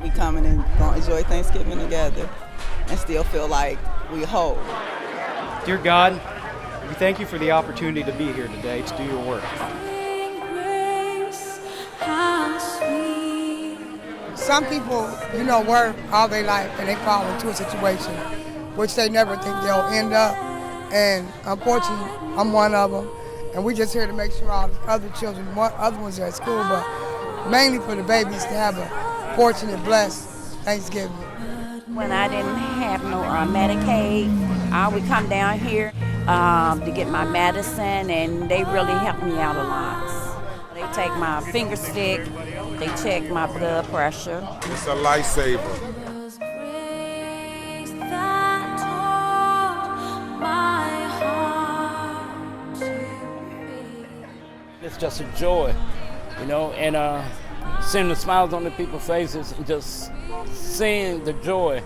We coming and gonna enjoy Thanksgiving together and still feel like we whole. Dear God, we thank you for the opportunity to be here today to do your work. Some people, work all their life and they fall into a situation which they never think they'll end up. And unfortunately, I'm one of them. And we're just here to make sure all the other children, other ones are at school, but mainly for the babies to have a fortunate, blessed Thanksgiving. When I didn't have no Medicaid, I would come down here to get my medicine, and they really helped me out a lot. They take my finger stick, they check my blood pressure. It's a lifesaver. It's just a joy, and seeing the smiles on the people's faces and just seeing the joy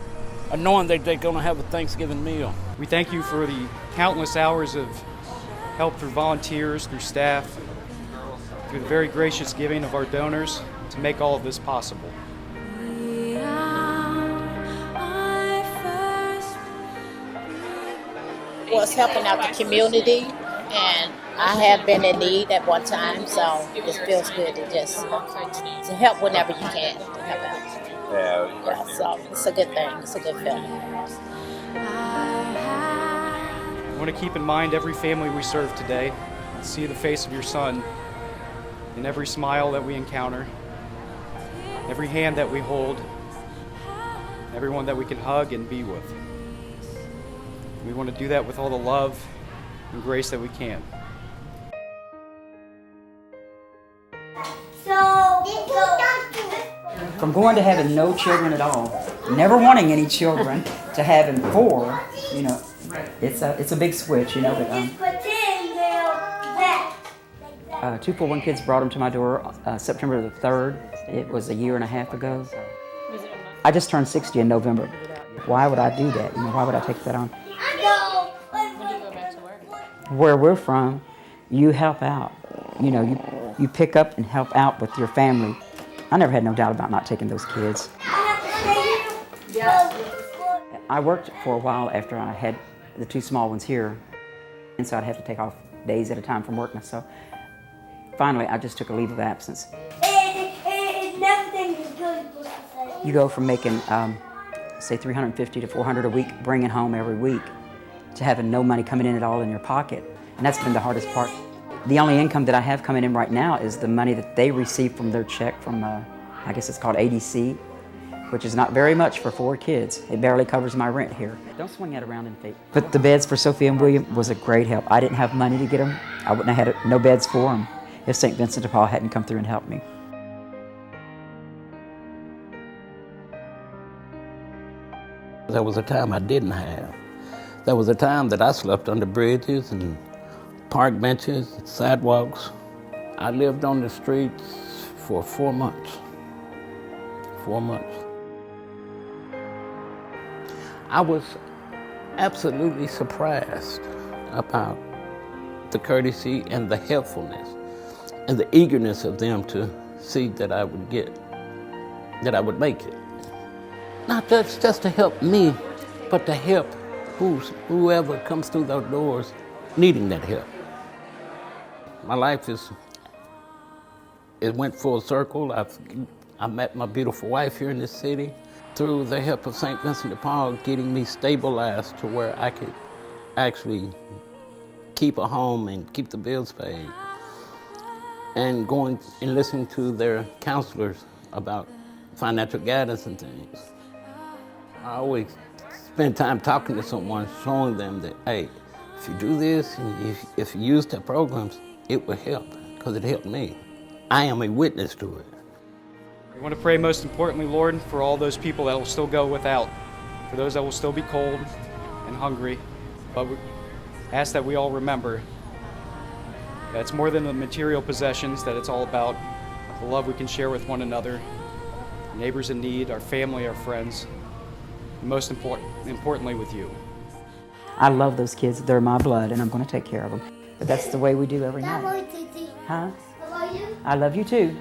of knowing that they're going to have a Thanksgiving meal. We thank you for the countless hours of help through volunteers, through staff, through the very gracious giving of our donors to make all of this possible. Was helping out the community, and I have been in need at one time, so it just feels good to help whenever you can to help out. Yeah, so it's a good thing. It's a good feeling. I want to keep in mind every family we serve today and see the face of your Son in every smile that we encounter, every hand that we hold, everyone that we can hug and be with. We want to do that with all the love and grace that we can. From going to having no children at all, never wanting any children, to having 4, it's a big switch, But 241 Kids brought them to my door September the 3rd. It was a year and a half ago. I just turned 60 in November. Why would I do that? Why would I take that on? Where we're from, you help out. You pick up and help out with your family. I never had no doubt about not taking those kids. I worked for a while after I had the 2 small ones here, and so I'd have to take off days at a time from work. So finally, I just took a leave of absence. You go from making, say, $350 to $400 a week, bringing home every week, to having no money coming in at all in your pocket, and that's been the hardest part. The only income that I have coming in right now is the money that they receive from their check from, I guess it's called ADC, which is not very much for 4 kids. It barely covers my rent here. Don't swing that around in feet. But the beds for Sophie and William was a great help. I didn't have money to get them. I wouldn't have had no beds for them if St. Vincent de Paul hadn't come through and helped me. There was a time I didn't have. There was a time that I slept under bridges and park benches, sidewalks. I lived on the streets for 4 months. 4 months. I was absolutely surprised about the courtesy and the helpfulness and the eagerness of them to see that I would make it. Not just to help me, but to help whoever comes through those doors needing that help. My life it went full circle. I met my beautiful wife here in this city through the help of St. Vincent de Paul, getting me stabilized to where I could actually keep a home and keep the bills paid. And going and listening to their counselors about financial guidance and things. I always spend time talking to someone, showing them that, hey, if you do this, and if you use their programs, it will help, because it helped me. I am a witness to it. We want to pray most importantly, Lord, for all those people that will still go without, for those that will still be cold and hungry. But we ask that we all remember that it's more than the material possessions, that it's all about the love we can share with one another, neighbors in need, our family, our friends, and most importantly with you. I love those kids. They're my blood, and I'm going to take care of them. But that's the way we do every night. Huh? I love you too.